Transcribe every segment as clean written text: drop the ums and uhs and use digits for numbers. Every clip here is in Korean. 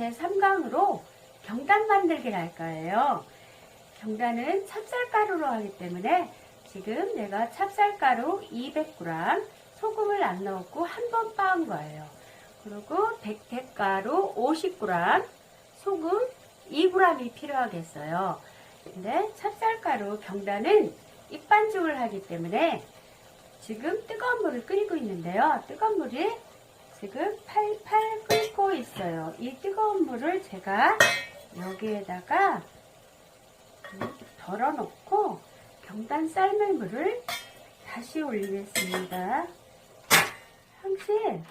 제3강으로 경단 만들기를 할 거예요. 경단은 찹쌀가루로 하기 때문에 지금 내가 찹쌀가루 200g, 소금을 안 넣었고 한 번 빻은 거예요. 그리고 백태가루 50g, 소금 2g이 필요하겠어요. 근데 찹쌀가루 경단은 입반죽을 하기 때문에 지금 뜨거운 물을 끓이고 있는데요. 뜨거운 물이 지금 팔팔 끓고 있어요. 이 뜨거운 물을 제가 여기에다가 덜어놓고 경단 삶을 물을 다시 올리겠습니다. 항상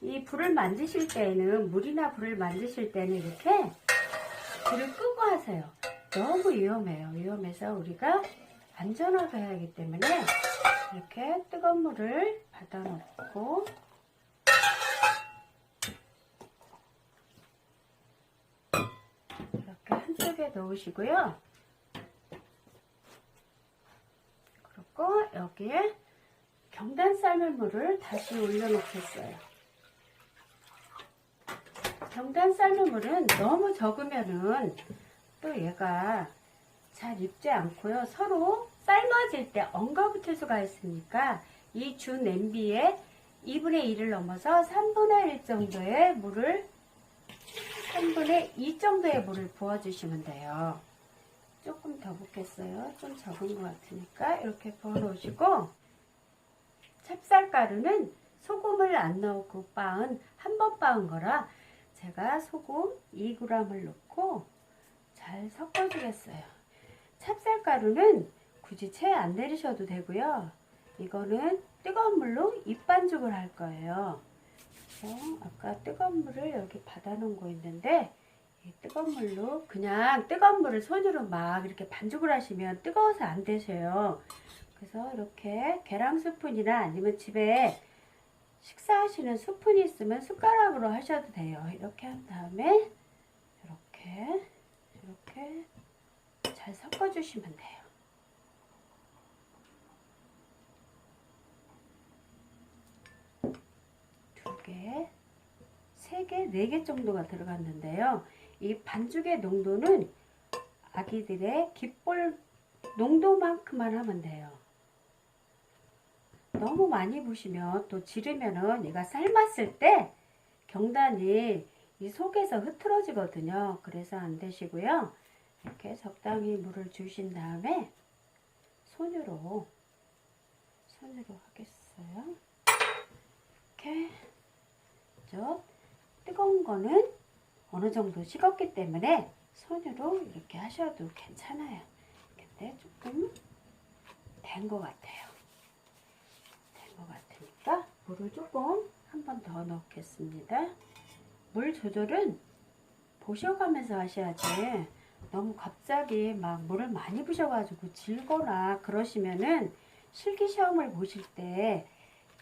이 불을 만드실 때는, 물이나 불을 만드실 때는 이렇게 불을 끄고 하세요. 너무 위험해요. 위험해서 우리가 안전하게 해야 하기 때문에 이렇게 뜨거운 물을 받아놓고 이렇게 한쪽에 넣으시고요. 그리고 여기에 경단 삶은 물을 다시 올려놓겠어요. 경단 삶은 물은 너무 적으면은 또 얘가 잘 익지 않고요. 서로 삶아질 때 엉거붙을 수가 있으니까 이 주 냄비에 2분의 1을 넘어서 3분의 1 정도의 물을, 3분의 2 정도의 물을 부어주시면 돼요. 조금 더 붓겠어요. 좀 적은 것 같으니까 이렇게 부어놓으시고, 찹쌀가루는 소금을 안 넣고 빻은, 한 번 빻은 거라 제가 소금 2g을 넣고 잘 섞어주겠어요. 찹쌀가루는 굳이 채 안 내리셔도 되고요. 이거는 뜨거운 물로 입반죽을 할 거예요. 그래서 아까 뜨거운 물을 여기 받아놓은 거 있는데, 이 뜨거운 물로, 그냥 뜨거운 물을 손으로 막 이렇게 반죽을 하시면 뜨거워서 안 되세요. 그래서 이렇게 계량 스푼이나 아니면 집에 식사하시는 스푼이 있으면 숟가락으로 하셔도 돼요. 이렇게 한 다음에 이렇게 잘 섞어주시면 돼요. 두 개, 세 개, 네 개 정도가 들어갔는데요. 이 반죽의 농도는 아기들의 귓볼 농도만큼만 하면 돼요. 너무 많이 부시면 또 지르면은 얘가 삶았을 때 경단이 이 속에서 흐트러지거든요. 그래서 안 되시고요. 이렇게 적당히 물을 주신 다음에 손으로 하겠어요. 이렇게 뜨거운 거는 어느 정도 식었기 때문에 손으로 이렇게 하셔도 괜찮아요. 근데 조금 된 것 같아요. 된 것 같으니까 물을 조금 한 번 더 넣겠습니다. 물 조절은 보셔가면서 하셔야지, 너무 갑자기 막 물을 많이 부셔가지고 질거나 그러시면은 실기시험을 보실 때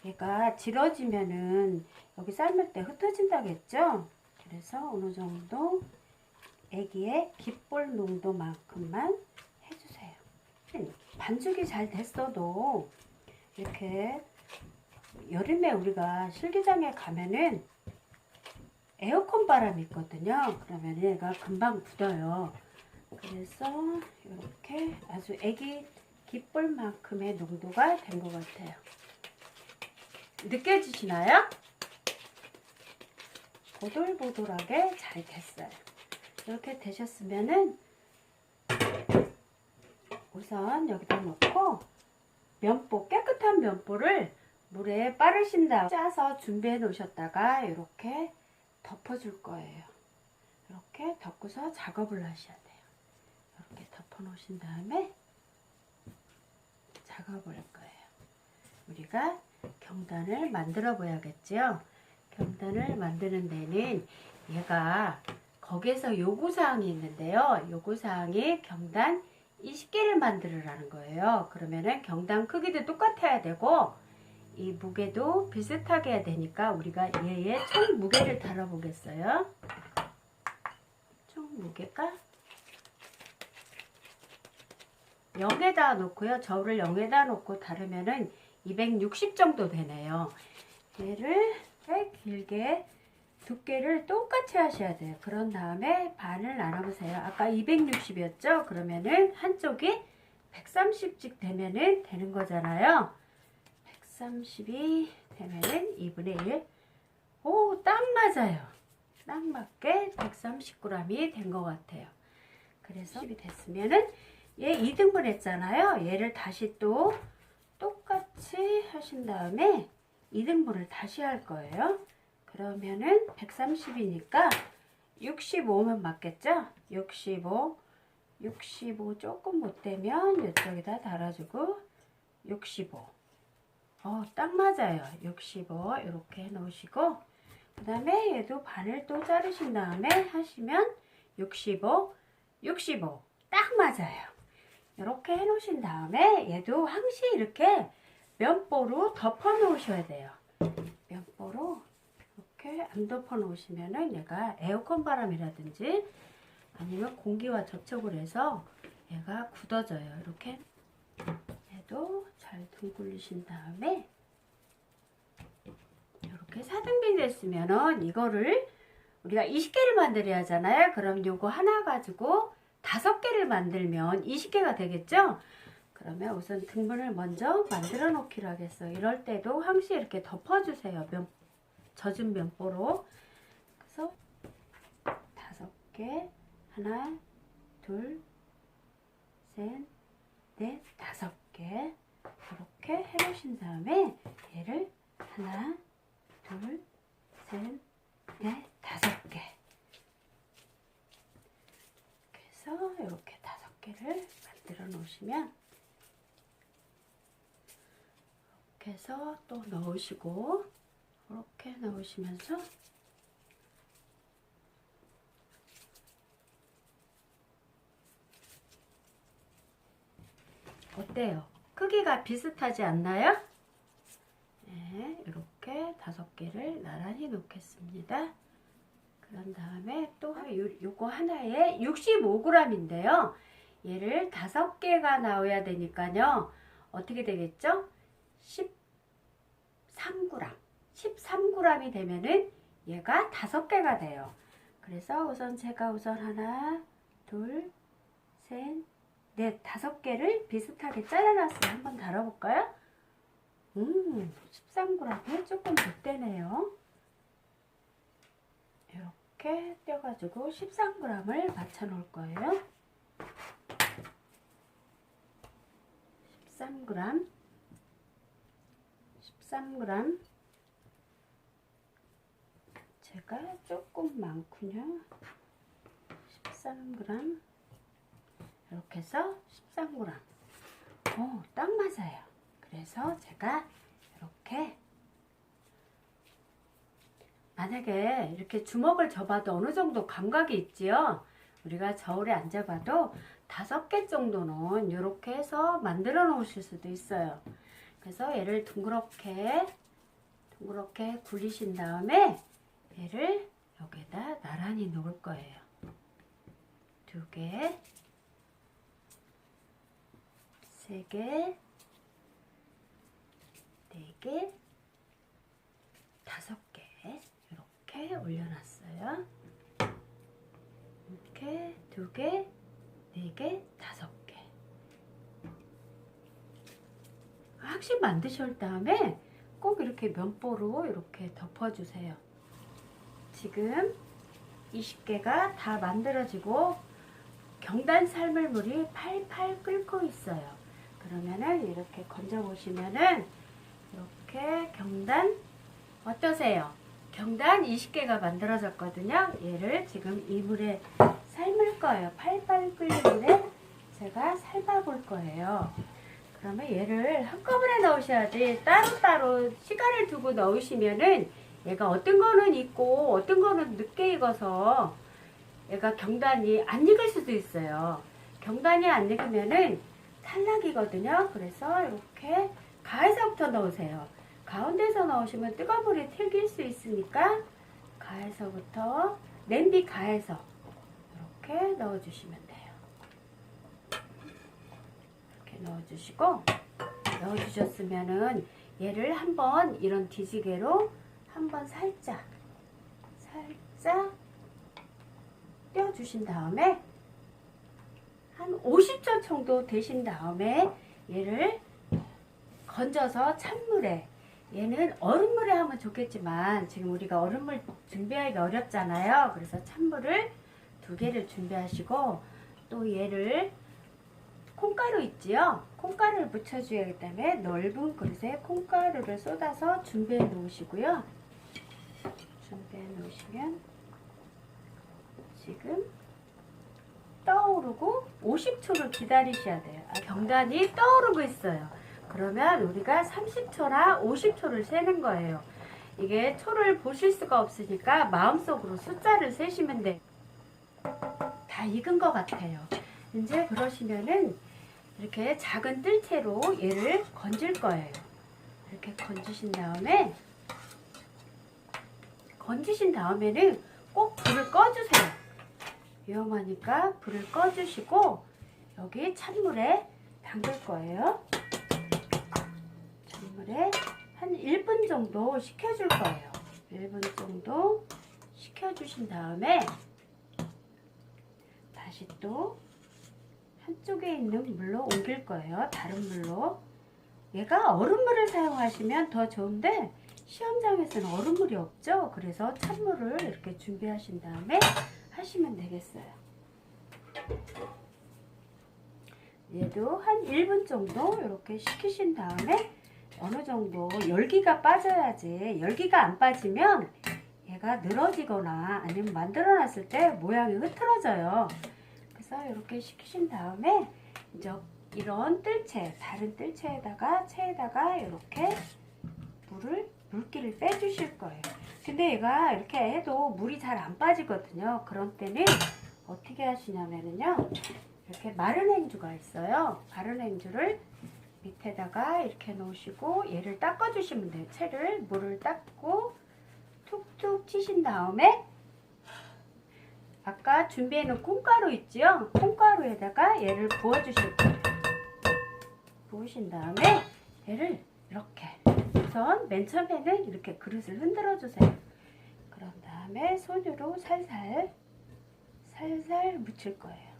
얘가 질어지면은 여기 삶을 때 흩어진다고 했죠. 그래서 어느 정도 애기의 귓볼 농도만큼만 해주세요. 반죽이 잘 됐어도 이렇게 여름에 우리가 실기장에 가면은 에어컨 바람이 있거든요. 그러면 얘가 금방 굳어요. 그래서 이렇게 아주 애기 귓볼만큼의 농도가 된 것 같아요. 느껴지시나요? 보들보들하게 잘 됐어요. 이렇게 되셨으면은 우선 여기다 놓고 면보, 깨끗한 면보를 물에 빠르신 다음 짜서 준비해 놓으셨다가 이렇게 덮어줄 거예요. 이렇게 덮고서 작업을 하셔야 돼요. 이렇게 덮어 놓으신 다음에 작업을 할 거예요. 우리가 경단을 만들어 봐야겠죠. 경단을 만드는 데는 얘가 거기에서 요구사항이 있는데요. 요구사항이 경단 20개를 만들으라는 거예요. 그러면은 경단 크기도 똑같아야 되고 이 무게도 비슷하게 해야 되니까 우리가 얘의 총 무게를 달아보겠어요. 총 무게가 0에다 놓고요. 저울을 0에다 놓고 다르면은 260 정도 되네요. 얘를 길게 두께를 똑같이 하셔야 돼요. 그런 다음에 반을 나눠보세요. 아까 260이었죠? 그러면은 한쪽이 130씩 되면은 되는 거잖아요. 130이 되면은 2분의 1. 오, 딱 맞아요. 딱 맞게 130g이 된 것 같아요. 그래서 10이 됐으면은 얘 2등분 했잖아요. 얘를 다시 또 똑같이 하신 다음에 2등분을 다시 할 거예요. 그러면은 130이니까 65면 맞겠죠? 65 조금 못 되면 이쪽에다 달아주고 65. 딱 맞아요. 65 이렇게 해 놓으시고 그 다음에 얘도 반을 또 자르신 다음에 하시면 65 딱 맞아요. 이렇게 해 놓으신 다음에 얘도 항시 이렇게 면보로 덮어 놓으셔야 돼요. 면보로 이렇게 안 덮어 놓으시면은 얘가 에어컨 바람이라든지 아니면 공기와 접촉을 해서 얘가 굳어져요. 이렇게 얘도 잘 둥글리신 다음에 이렇게 4등분 됐으면은 이거를 우리가 20개를 만들어야 하잖아요. 그럼 요거 하나 가지고 5개를 만들면 20개가 되겠죠? 그러면 우선 등분을 먼저 만들어 놓기로 하겠어요. 이럴 때도 항시 이렇게 덮어주세요. 젖은 면보로. 그래서 5개, 하나, 둘, 셋, 넷, 5개 이렇게 해놓으신 다음에 얘를 하나, 둘, 셋, 넷, 5개. 그래서 이렇게 5개를 만들어 놓으시면 이렇게 해서 또 넣으시고 이렇게 넣으시면서 어때요? 크기가 비슷하지 않나요? 네, 이렇게 5개를 나란히 놓겠습니다. 그런 다음에 또 요거 하나에 65g인데요. 얘를 5개가 나와야 되니까요. 어떻게 되겠죠? 13g. 13g이 되면은 얘가 5개가 돼요. 그래서 우선 제가 하나, 둘, 셋, 넷, 5개를 비슷하게 잘라놨어요. 한번 달아볼까요? 13g이 조금 못 되네요. 이렇게 떼가지고 13g을 맞춰 놓을 거예요. 13g 제가 조금 많군요. 13g 이렇게 해서 13g 딱 맞아요. 그래서 제가 이렇게 만약에 이렇게 주먹을 접어도 어느 정도 감각이 있지요. 우리가 저울에 안 접어도 5개 정도는 이렇게 해서 만들어 놓으실 수도 있어요. 그래서 얘를 둥그렇게 굴리신 다음에 얘를 여기다 나란히 놓을 거예요. 2개, 3개, 4개, 5개 이렇게 올려놨어요. 이렇게 2개, 4개, 5개. 확실히 만드실 다음에 꼭 이렇게 면보로 이렇게 덮어주세요. 지금 20개가 다 만들어지고 경단 삶을 물이 팔팔 끓고 있어요. 그러면은 이렇게 건져 보시면은 이렇게 경단 어떠세요? 경단 20개가 만들어졌거든요. 얘를 지금 이 물에 삶을 거예요. 팔팔 끓는 물에 제가 삶아 볼 거예요. 그러면 얘를 한꺼번에 넣으셔야지 따로따로 시간을 두고 넣으시면은 얘가 어떤 거는 익고 어떤 거는 늦게 익어서 얘가 경단이 안 익을 수도 있어요. 경단이 안 익으면은 탈락이거든요. 그래서 이렇게 가에서부터 넣으세요. 가운데서 넣으시면 뜨거운 물이 튀길 수 있으니까 가에서부터 냄비 가에서 이렇게 넣어주시면 돼요. 이렇게 넣어주시고 넣어주셨으면은 얘를 한번 이런 뒤지개로 한번 살짝 살짝 떼어주신 다음에 한 50초 정도 되신 다음에 얘를 건져서 찬물에, 얘는 얼음물에 하면 좋겠지만 지금 우리가 얼음물 준비하기 어렵잖아요. 그래서 찬물을 2개를 준비하시고, 또 얘를 콩가루 있지요? 콩가루를 묻혀줘야기 때문에 넓은 그릇에 콩가루를 쏟아서 준비해 놓으시고요. 준비해 놓으시면 지금 떠오르고 50초를 기다리셔야 돼요. 경단이 떠오르고 있어요. 그러면 우리가 30초나 50초를 세는 거예요. 이게 초를 보실 수가 없으니까 마음속으로 숫자를 세시면 돼요. 다 익은 것 같아요. 이제 그러시면은 이렇게 작은 뜰채로 얘를 건질 거예요. 이렇게 건지신 다음에는 꼭 불을 꺼주세요. 위험하니까 불을 꺼주시고 여기 찬물에 담글 거예요. 찬물에 한 1분 정도 식혀줄 거예요. 1분 정도 식혀주신 다음에 다시 또 한쪽에 있는 물로 옮길 거예요. 다른 물로. 얘가 얼음물을 사용하시면 더 좋은데 시험장에서는 얼음물이 없죠. 그래서 찬물을 이렇게 준비하신 다음에 하시면 되겠어요. 얘도 한 1분 정도 이렇게 식히신 다음에 어느 정도 열기가 빠져야지, 열기가 안 빠지면 얘가 늘어지거나 아니면 만들어 놨을 때 모양이 흐트러져요. 그래서 이렇게 식히신 다음에 이제 이런 뜰채, 다른 뜰채에다가 이렇게 물기를 빼주실 거예요. 근데 얘가 이렇게 해도 물이 잘 안 빠지거든요. 그런 때는 어떻게 하시냐면요, 이렇게 마른 행주가 있어요. 마른 행주를 밑에다가 이렇게 놓으시고 얘를 닦아주시면 돼요. 채를 물을 닦고 툭툭 치신 다음에 아까 준비해놓은 콩가루 있지요? 콩가루에다가 얘를 부어주실 거예요. 부으신 다음에 얘를 이렇게 우선 맨 처음에는 이렇게 그릇을 흔들어 주세요. 그런 다음에 손으로 살살 묻힐 거예요.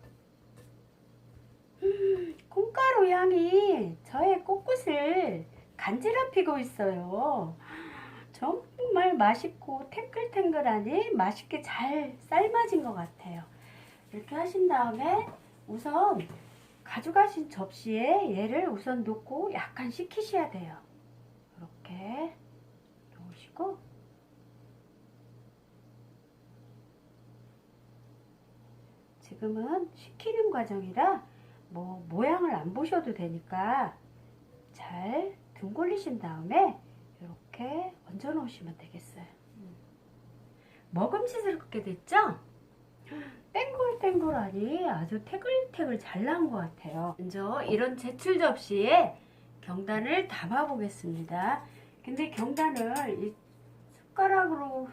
콩가루 향이 저의 코끝을 간지럽히고 있어요. 정말 맛있고 탱글탱글하니 맛있게 잘 삶아진 것 같아요. 이렇게 하신 다음에 우선 가져가신 접시에 얘를 우선 놓고 약간 식히셔야 돼요. 이렇게 놓으시고 지금은 식히는 과정이라 뭐 모양을 안 보셔도 되니까 잘 둥글리신 다음에 이렇게 얹어 놓으시면 되겠어요. 먹음직스럽게 됐죠? 땡글땡글하니 아주 태글태글 잘 나온 것 같아요. 먼저 이런 제출 접시에 경단을 담아 보겠습니다. 근데 경단을 이 숟가락으로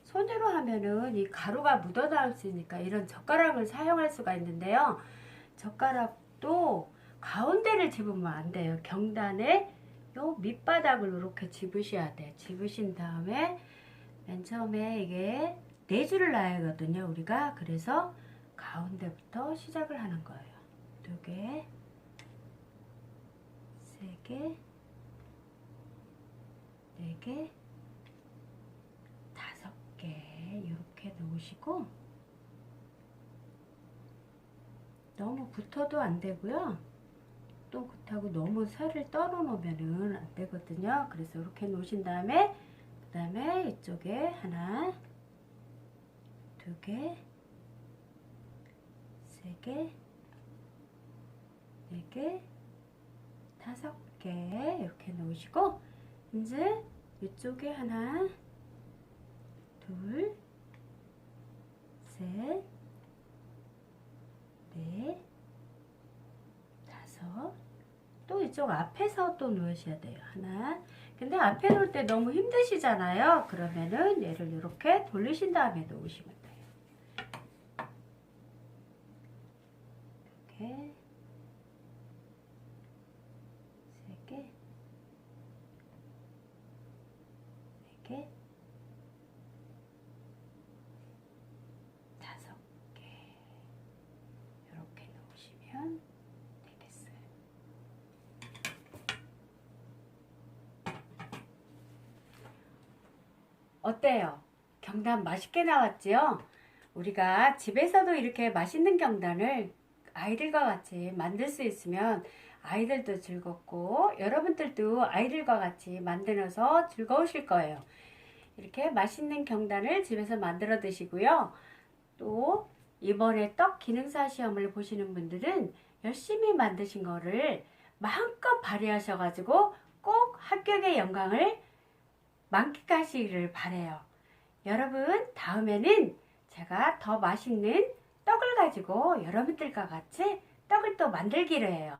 손으로 하면은 이 가루가 묻어 나올 수 있으니까 이런 젓가락을 사용할 수가 있는데요. 젓가락도 가운데를 집으면 안 돼요. 경단에 요 밑바닥을 이렇게 집으셔야 돼. 집으신 다음에 맨 처음에 이게 4줄을 놔야 하거든요, 우리가. 그래서 가운데부터 시작을 하는 거예요. 2개, 3개, 4개, 5개 이렇게 놓으시고, 너무 붙어도 안 되고요. 또 그렇다고 너무 살을 떨어 놓으면은 안 되거든요. 그래서 이렇게 놓으신 다음에 그 다음에 이쪽에 하나, 2개, 3개, 4개, 5개 이렇게 놓으시고, 이제 이쪽에 하나, 둘, 셋, 넷, 5. 또 이쪽 앞에서 또 놓으셔야 돼요. 하나. 근데 앞에 놓을 때 너무 힘드시잖아요. 그러면은 얘를 이렇게 돌리신 다음에 놓으시면 돼요. 이렇게 3개, 4개, 어때요? 경단 맛있게 나왔지요? 우리가 집에서도 이렇게 맛있는 경단을 아이들과 같이 만들 수 있으면 아이들도 즐겁고 여러분들도 아이들과 같이 만들어서 즐거우실 거예요. 이렇게 맛있는 경단을 집에서 만들어 드시고요. 또 이번에 떡 기능사 시험을 보시는 분들은 열심히 만드신 거를 마음껏 발휘하셔가지고 꼭 합격의 영광을 만끽하시기를 바래요. 여러분, 다음에는 제가 더 맛있는 떡을 가지고 여러분들과 같이 떡을 또 만들기로 해요.